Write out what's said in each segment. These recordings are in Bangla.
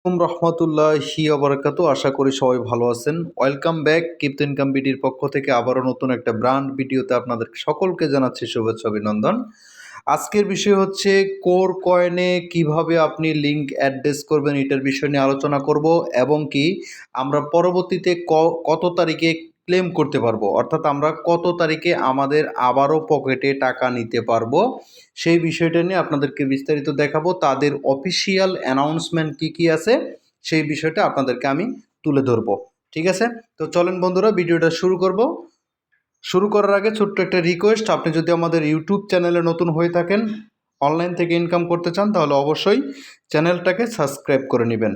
রহমতুল্লাহি ওয়াবারাকাতু। আশা করি সবাই ভালো আছেন। ওয়েলকাম ব্যাক ক্রিপ্টো ইনকাম বিডির পক্ষ থেকে আবারও নতুন একটা ব্র্যান্ড ভিডিওতে আপনাদের সকলকে জানাচ্ছি শুভেচ্ছা অভিনন্দন। আজকের বিষয় হচ্ছে কোর কয়েনে কিভাবে আপনি লিঙ্ক অ্যাড্রেস করবেন এটার বিষয় নিয়ে আলোচনা করব, এবং কি আমরা পরবর্তীতে কত তারিখে ক্লেম করতে পারবো, অর্থাৎ আমরা কত তারিখে আমাদের আবারও পকেটে টাকা নিতে পারবো সেই বিষয়টা নিয়ে আপনাদেরকে বিস্তারিত দেখাবো। তাদের অফিসিয়াল অ্যানাউন্সমেন্ট কী আছে সেই বিষয়টা আপনাদেরকে আমি তুলে ধরবো। ঠিক আছে, তো চলেন বন্ধুরা ভিডিওটা শুরু করব। শুরু করার আগে ছোট্ট একটা রিকোয়েস্ট, আপনি যদি আমাদের ইউটিউব চ্যানেলে নতুন হয়ে থাকেন, অনলাইন থেকে ইনকাম করতে চান, তাহলে অবশ্যই চ্যানেলটাকে সাবস্ক্রাইব করে নেবেন।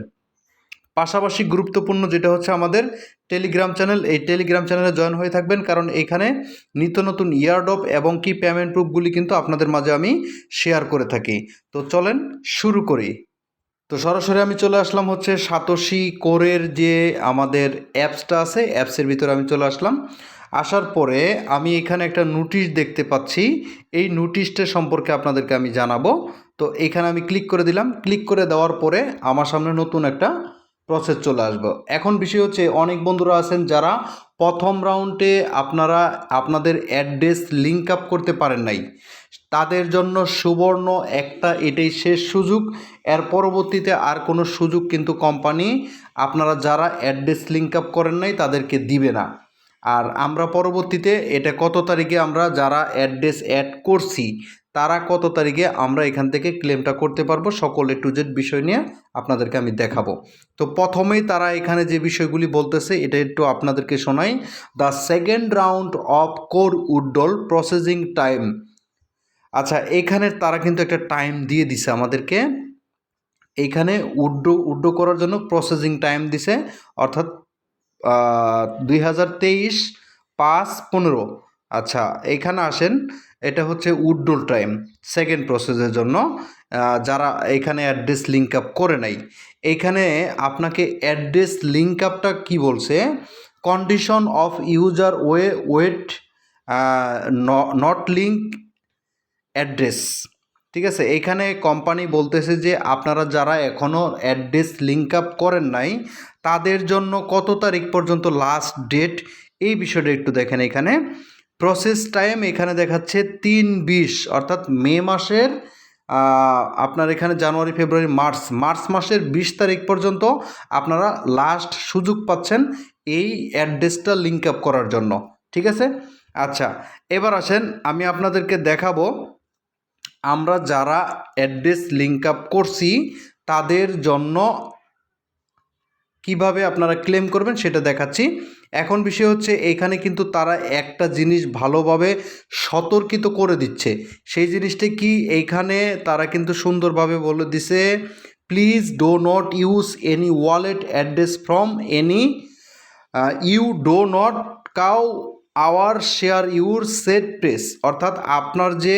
পাশাপাশি গুরুত্বপূর্ণ যেটা হচ্ছে আমাদের টেলিগ্রাম চ্যানেল, এই টেলিগ্রাম চ্যানেলে জয়েন হয়ে থাকবেন, কারণ এখানে নিত্য নতুন ইয়ারড্রপ এবং কি পেমেন্ট প্রুফগুলি কিন্তু আপনাদের মাঝে আমি শেয়ার করে থাকি। তো চলেন শুরু করি। তো সরাসরি আমি চলে আসলাম হচ্ছে সাতোশি কোরের যে আমাদের অ্যাপসটা আছে, অ্যাপসের ভিতরে আমি চলে আসলাম। আসার পরে আমি এখানে একটা নোটিশ দেখতে পাচ্ছি, এই নোটিশটা সম্পর্কে আপনাদেরকে আমি জানাবো। তো এখানে আমি ক্লিক করে দিলাম। ক্লিক করে দেওয়ার পরে আমার সামনে নতুন একটা প্রসেস চলে আসবে। এখন বিষয় হচ্ছে অনেক বন্ধুরা আছেন যারা প্রথম রাউন্ডে আপনারা আপনাদের অ্যাড্রেস লিঙ্ক আপ করতে পারেন নাই, তাদের জন্য সুবর্ণ একটা এটাই শেষ সুযোগ। এর পরবর্তীতে আর কোনো সুযোগ কিন্তু কোম্পানি আপনারা যারা অ্যাড্রেস লিঙ্ক আপ করেন নাই তাদেরকে দিবে না। আর আমরা পরবর্তীতে এটা কত তারিখে আমরা যারা অ্যাড্রেস অ্যাড করছি তারা কত তারিখে আমরা এখান থেকে ক্লেমটা করতে পারবো, সকল এ টু জেড বিষয় নিয়ে আপনাদেরকে আমি দেখাবো। তো প্রথমেই তারা এখানে যে বিষয়গুলি বলতেছে এটা একটু আপনাদেরকে শোনাই। The second round of core withdrawal processing time. আচ্ছা, এখানে তারা কিন্তু একটা টাইম দিয়ে দিছে আমাদেরকে, এইখানে উইথড্র করার জন্য প্রসেসিং টাইম দিছে, অর্থাৎ 2023/5/15। আচ্ছা, এইখানে আসেন, এটা হচ্ছে উইথড্রল টাইম সেকেন্ড প্রসেসের জন্য যারা এখানে অ্যাড্রেস লিঙ্ক আপ করে নাই। এইখানে আপনাকে অ্যাড্রেস লিঙ্ক আপটা কী বলছে, condition of user wait not link address. ঠিক আছে, এইখানে কোম্পানি বলতেছে যে আপনারা যারা এখনও অ্যাড্রেস লিঙ্ক আপ করেন নাই তাদের জন্য কত তারিখ পর্যন্ত লাস্ট ডেট, এই বিষয়টা একটু দেখেন। এখানে প্রসেস টাইম এখানে দেখাচ্ছে 3/20, অর্থাৎ মে মাসের আপনার এখানে জানুয়ারি ফেব্রুয়ারি মার্চ মাসের 20 তারিখ পর্যন্ত আপনারা লাস্ট সুযোগ পাচ্ছেন এই অ্যাড্রেসটা লিঙ্ক আপ করার জন্য। ঠিক আছে, আচ্ছা এবার আসেন আমি আপনাদেরকে দেখাবো আমরা যারা অ্যাড্রেস লিঙ্ক আপ করছি তাদের জন্য কিভাবে আপনারা ক্লেম করবেন সেটা দেখাচ্ছি। এখন বিষয় হচ্ছে এইখানে কিন্তু তারা একটা জিনিস ভালোভাবে সতর্কিত করে দিচ্ছে, সেই জিনিসটা কি এইখানে তারা কিন্তু সুন্দরভাবে বলে দিছে, please do not use any wallet address from any you do not কাউ our share your seed phrase. অর্থাৎ আপনার যে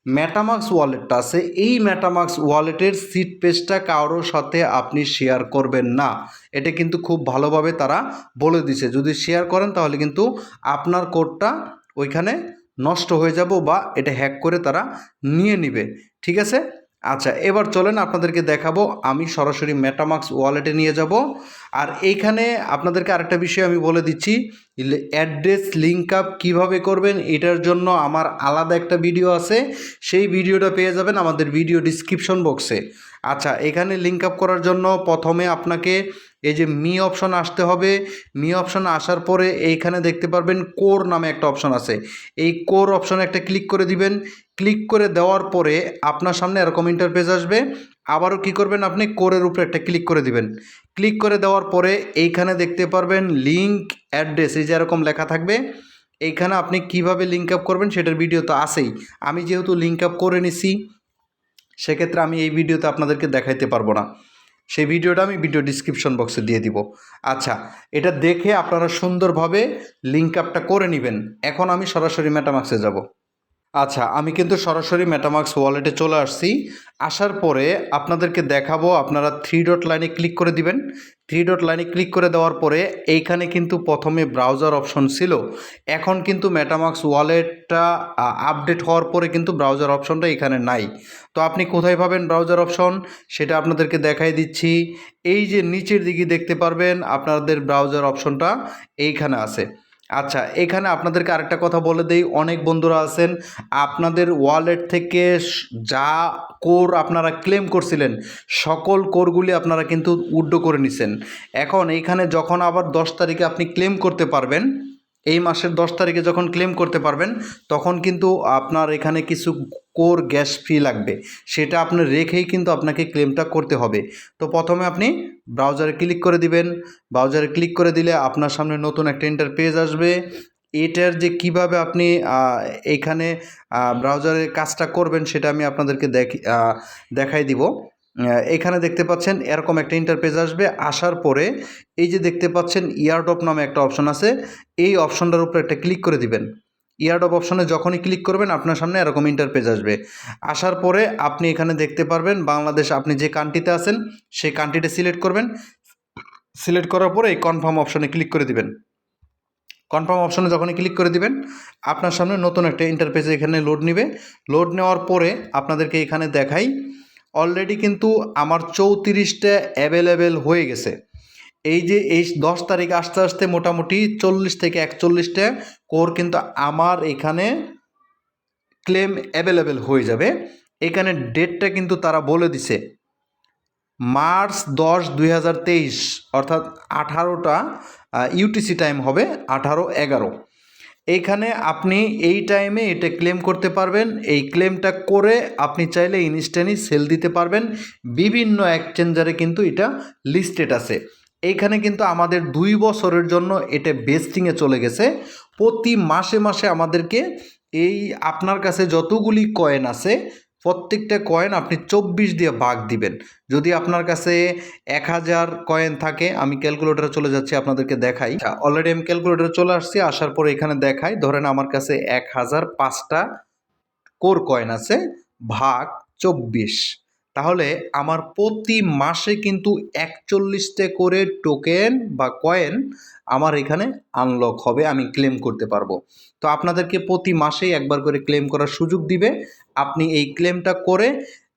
মেটামাক্স ওয়ালেটটা আছে এই মেটামাক্স ওয়ালেটের সিট পেজটা কারোর সাথে আপনি শেয়ার করবেন না, এটা কিন্তু খুব ভালোভাবে তারা বলে দিছে। যদি শেয়ার করেন তাহলে কিন্তু আপনার কোডটা ওইখানে নষ্ট হয়ে যাব বা এটা হ্যাক করে তারা নিয়ে নেবে। ঠিক আছে, আচ্ছা এবার চলেন আপনাদেরকে দেখাবো, আমি সরাসরি মেটামাক্স ওয়ালেটে নিয়ে যাব। আর এইখানে আপনাদেরকে আরেকটা বিষয় আমি বলে দিচ্ছি, অ্যাড্রেস লিঙ্ক আপ কীভাবে করবেন এটার জন্য আমার আলাদা একটা ভিডিও আছে, সেই ভিডিওটা পেয়ে যাবেন আমাদের ভিডিও ডিসক্রিপশন বক্সে। আচ্ছা, এখানে লিঙ্ক আপ করার জন্য প্রথমে আপনাকে এই যে মি অপশন আসতে হবে। মি অপশন আসার পরে এইখানে দেখতে পারবেন কোর নামে একটা অপশন আছে, এই কোর অপশনে একটা ক্লিক করে দিবেন। ক্লিক করে দেওয়ার পরে আপনার সামনে এরকম ইন্টারফেস আসবে, আবারও কি করবেন আপনি কোরের উপরে একটা ক্লিক করে দিবেন। ক্লিক করে দেওয়ার পরে এইখানে দেখতে পারবেন লিঙ্ক অ্যাড্রেস, এই যে এরকম লেখা থাকবে। এইখানে আপনি কিভাবে লিঙ্ক আপ করবেন সেটার ভিডিও তো আছেই, আমি যেহেতু লিঙ্ক আপ করে নিছি সেক্ষেত্রে আমি এই ভিডিওতে আপনাদেরকে দেখাইতে পারবো না, সেই ভিডিওটা আমি ভিডিও ডিসক্রিপশন বক্সে দিয়ে দিব। আচ্ছা, এটা দেখে আপনারা সুন্দরভাবে লিঙ্ক আপটা করে নেবেন। এখন আমি সরাসরি মেটামাক্সে যাব। আচ্ছা, আমি কিন্তু সরাসরি মেটামাক্স ওয়ালেটে চলে আসছি। আসার পরে আপনাদেরকে দেখাবো, আপনারা থ্রি ডট লাইনে ক্লিক করে দিবেন। থ্রি ডট লাইনে ক্লিক করে দেওয়ার পরে এইখানে কিন্তু প্রথমে ব্রাউজার অপশন ছিল, এখন কিন্তু মেটামাক্স ওয়ালেটটা আপডেট হওয়ার পরে কিন্তু ব্রাউজার অপশনটা এখানে নাই। তো আপনি কোথায় পাবেন ব্রাউজার অপশন সেটা আপনাদেরকে দেখাই দিচ্ছি। এই যে নিচের দিকে দেখতে পারবেন আপনাদের ব্রাউজার অপশনটা এইখানে আছে। আচ্ছা, এখানে আপনাদেরকে আরেকটা কথা বলে দেই, অনেক বন্ধুরা আছেন আপনাদের ওয়ালেট থেকে যা কোর আপনারা ক্লেম করছিলেন সকল কোরগুলি আপনারা কিন্তু উইথড্র করে নিছেন। এখন এইখানে যখন আবার 10 তারিখে আপনি ক্লেম করতে পারবেন, এই মাসের 10 তারিখে যখন ক্লেম করতে পারবেন তখন কিন্তু আপনার এখানে কিছু কোর গ্যাস ফি লাগবে, সেটা আপনি রেখেই কিন্তু আপনাকে ক্লেমটা করতে হবে। তো প্রথমে আপনি ব্রাউজারে ক্লিক করে দিবেন। ব্রাউজারে ক্লিক করে দিলে আপনার সামনে নতুন একটা ইন্টারপেজ আসবে। এটার যে কিভাবে আপনি এইখানে ব্রাউজারে কাজটা করবেন সেটা আমি আপনাদেরকে দেখাই দিব। এখানে দেখতে পাচ্ছেন এরকম একটা ইন্টারপেজ আসবে। আসার পরে এই যে দেখতে পাচ্ছেন এয়ারড্রপ নামে একটা অপশন আছে, এই অপশনটার উপরে একটা ক্লিক করে দিবেন। এয়ারড্রপ অপশনে যখনই ক্লিক করবেন আপনার সামনে এরকম ইন্টারপেজ আসবে। আসার পরে আপনি এখানে দেখতে পারবেন বাংলাদেশ, আপনি যে কান্ট্রিতে আছেন সেই কান্ট্রিটা সিলেক্ট করবেন। সিলেক্ট করার পরে এই কনফার্ম অপশনে ক্লিক করে দিবেন। কনফার্ম অপশনে যখনই ক্লিক করে দিবেন আপনার সামনে নতুন একটা ইন্টারফেস এখানে লোড নেবে। লোড নেওয়ার পরে আপনাদেরকে এখানে দেখাই অলরেডি কিন্তু আমার 34টা অ্যাভেলেবেল হয়ে গেছে। এই যে এই 10 তারিখ আসতে আসতে মোটামুটি 40 থেকে 41টা কোর কিন্তু আমার এখানে ক্লেম অ্যাভেলেবেল হয়ে যাবে। এখানে ডেটটা কিন্তু তারা বলে দিছে মার্চ 10, 2023, অর্থাৎ 18টা ইউটিসি টাইম হবে 18:11। এইখানে আপনি এই টাইমে এটা ক্লেম করতে পারবেন। এই ক্লেমটা করে আপনি চাইলে ইনস্ট্যান্টলি সেল দিতে পারবেন। বিভিন্ন এক্সচেঞ্জারে কিন্তু এটা লিস্টেড আছে। এইখানে কিন্তু আমাদের 2 বছরের জন্য এটা বেস্টিংয়ে চলে গেছে। প্রতি মাসে মাসে আমাদেরকে এই আপনার কাছে যতগুলি কয়েন আছে প্রত্যেকটা কয়েন আপনি 24 দিয়ে ভাগ দিবেন। যদি আপনার কাছে 1000 কয়েন থাকে, আমি ক্যালকুলেটরে চলে যাচ্ছি আপনাদেরকে দেখাই। অলরেডি আমি ক্যালকুলেটরে চলে আসছি। আসার পরে এখানে দেখাই, ধরেন আমার কাছে 1005টা কোর কয়েন আছে, ভাগ 24, তাহলে আমার প্রতি মাসে কিন্তু 41টা করে টোকেন বা কয়েন আমার এখানে আনলক হবে, আমি ক্লেম করতে পারবো। তো আপনাদেরকে প্রতি মাসেই একবার করে ক্লেম করার সুযোগ দিবে। আপনি এই ক্লেমটা করে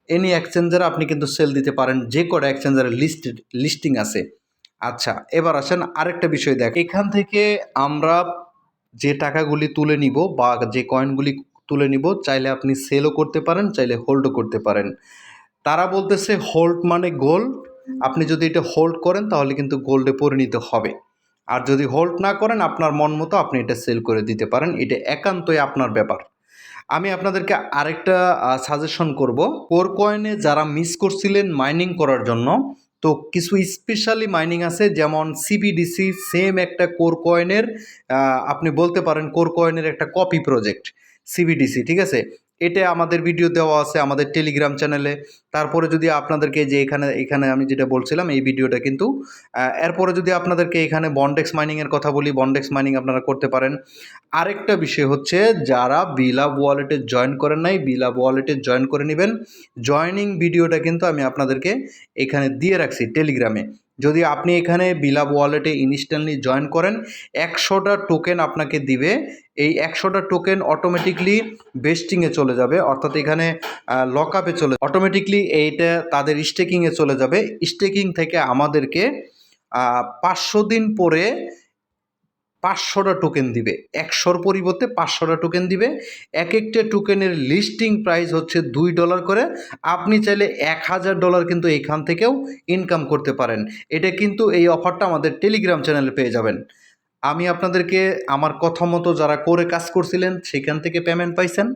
এনি এক্সচেঞ্জারে আপনি কিন্তু সেল দিতে পারেন, যে কটা এক্সচেঞ্জারে লিস্টিং আছে। আচ্ছা, এবার আসেন আরেকটা বিষয় দেখ, এখান থেকে আমরা যে টাকাগুলি তুলে নিব বা যে কয়েনগুলি তুলে নিব, চাইলে আপনি সেলও করতে পারেন, চাইলে হোল্ডও করতে পারেন। তারা বলতেছে হোল্ড মানে গোল্ড, আপনি যদি এটা হোল্ড করেন তাহলে কিন্তু গোল্ডে পরিণত হবে, আর যদি হোল্ড না করেন আপনার মন মতো আপনি এটা সেল করে দিতে পারেন, এটা একান্তই আপনার ব্যাপার। আমি আপনাদেরকে আরেকটা সাজেশন করব, কোর কয়েনে যারা মিস করছিলেন মাইনিং করার জন্য, তো কিছু স্পেশালি মাইনিং আছে, যেমন সিবিডিসি সেম একটা কোর কয়েনের আপনি বলতে পারেন কোর কয়েনের একটা কপি প্রজেক্ট সিবিডিসি, ঠিক আছে। এটা আমাদের ভিডিও দেওয়া আছে আমাদের টেলিগ্রাম চ্যানেলে। তারপরে যদি আপনাদেরকে যে এখানে এখানে আমি যেটা বলছিলাম এই ভিডিওটা কিন্তু এরপরে যদি আপনাদেরকে এখানে বন্ডেক্স মাইনিংয়ের কথা বলি, বন্ডেক্স মাইনিং আপনারা করতে পারেন। আরেকটা বিষয় হচ্ছে, যারা বিলাব ওয়ালেটে জয়েন করেন নাই, বিলাব ওয়ালেটে জয়েন করে নেবেন। জয়েনিং ভিডিওটা কিন্তু আমি আপনাদেরকে এখানে দিয়ে রাখছি টেলিগ্রামে। যদি আপনি এখানে বিলাব ওয়ালেটে ইনস্ট্যান্টলি জয়েন করেন 100টা টোকেন আপনাকে দিবে। এই 100টা টোকেন অটোমেটিকলি বেস্টিংয়ে চলে যাবে, অর্থাৎ এখানে লকআপে চলে অটোমেটিকলি, এইটা তাদের স্টেকিংয়ে চলে যাবে। স্টেকিং থেকে আমাদেরকে 500 দিন পরে 500টা টোকেন দিবে, 100র পরিবর্তে 500টা টোকেন দিবে। এক একটা টোকেনের লিস্টিং প্রাইস হচ্ছে $2 করে। আপনি চাইলে $1000 কিন্তু এইখান থেকেও ইনকাম করতে পারেন। এটা কিন্তু এই অফারটা আমাদের টেলিগ্রাম চ্যানেলে পেয়ে যাবেন। আমি আপনাদেরকে আমার কথা মতো যারা করে কাজ করছিলেন সেখান থেকে পেমেন্ট পাইছেন।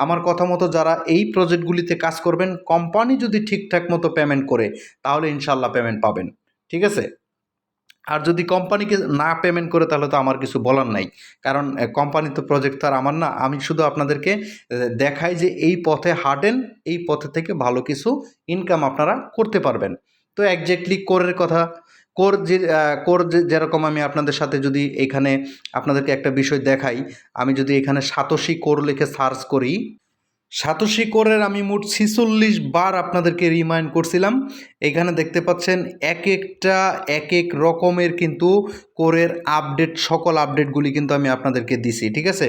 আমার কথা মতো যারা এই প্রজেক্টগুলিতে কাজ করবেন, কোম্পানি যদি ঠিকঠাক মতো পেমেন্ট করে তাহলে ইনশাল্লাহ পেমেন্ট পাবেন, ঠিক আছে। আর যদি কোম্পানিকে না পেমেন্ট করে তাহলে তো আমার কিছু বলার নাই, কারণ কোম্পানি তো প্রজেক্ট তো আর আমার না। আমি শুধু আপনাদেরকে দেখাই যে এই পথে হাঁটেন, এই পথে থেকে ভালো কিছু ইনকাম আপনারা করতে পারবেন। তো একজ্যাক্টলি কোরের কথা, কোর যেরকম আমি আপনাদের সাথে যদি এখানে আপনাদেরকে একটা বিষয় দেখাই, আমি যদি এখানে সাতোশি কোর লিখে সার্চ করি, সাতোশি কোরের আমি মোট 46 বার আপনাদেরকে রিমাইন্ড করছিলাম। এখানে দেখতে পাচ্ছেন এক এক রকমের কিন্তু কোরের আপডেট, সকল আপডেটগুলি কিন্তু আমি আপনাদেরকে দিছি, ঠিক আছে।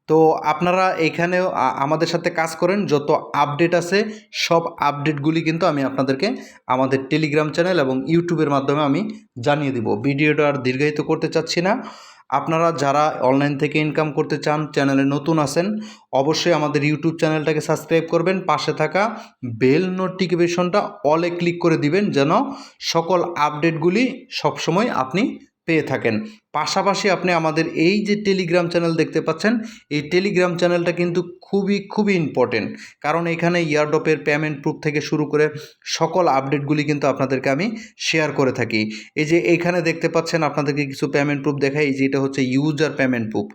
তো আপনারা এখানেও আমাদের সাথে কাজ করেন, যত আপডেট আছে সব আপডেটগুলি কিন্তু আমি আপনাদেরকে আমাদের টেলিগ্রাম চ্যানেল এবং ইউটিউবের মাধ্যমে আমি জানিয়ে দিব। ভিডিওটা আর দীর্ঘায়িত করতে চাচ্ছি না। আপনারা যারা অনলাইন থেকে ইনকাম করতে চান, চ্যানেলে নতুন আছেন, অবশ্যই আমাদের ইউটিউব চ্যানেলটাকে সাবস্ক্রাইব করবেন, পাশে থাকা বেল নোটিফিকেশনটা অলে ক্লিক করে দিবেন, যেন সকল আপডেটগুলি সবসময় আপনি পেয়ে থাকেন। পাশাপাশি আপনি আমাদের এই যে টেলিগ্রাম চ্যানেল দেখতে পাচ্ছেন, এই টেলিগ্রাম চ্যানেলটা কিন্তু খুবই ইম্পর্টেন্ট, কারণ এখানে এয়ারড্রপের পেমেন্ট প্রুফ থেকে শুরু করে সকল আপডেটগুলি কিন্তু আপনাদেরকে আমি শেয়ার করে থাকি। এই যে এইখানে দেখতে পাচ্ছেন আপনাদেরকে কিছু পেমেন্ট প্রুফ দেখাই। এই যে এটা হচ্ছে ইউজার পেমেন্ট প্রুফ,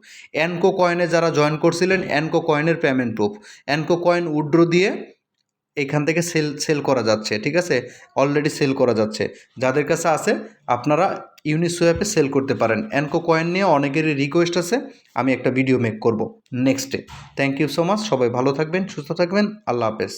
এনকো কয়েনে যারা জয়েন করছিলেন এনকো কয়েনের payment proof, Enco coin withdraw দিয়ে এখান থেকে সেল করা যাচ্ছে, ঠিক আছে, অলরেডি সেল করা যাচ্ছে। যাদের কাছে আছে আপনারা ইউনিসোয়াপে সেল করতে পারেন। এনকো কয়েন নিয়ে অনেকেরই রিকোয়েস্ট আছে, আমি একটা ভিডিও মেক করব নেক্সটে। থ্যাংক ইউ সো মাচ, সবাই ভালো থাকবেন, সুস্থ থাকবেন, আল্লাহ হাফেজ।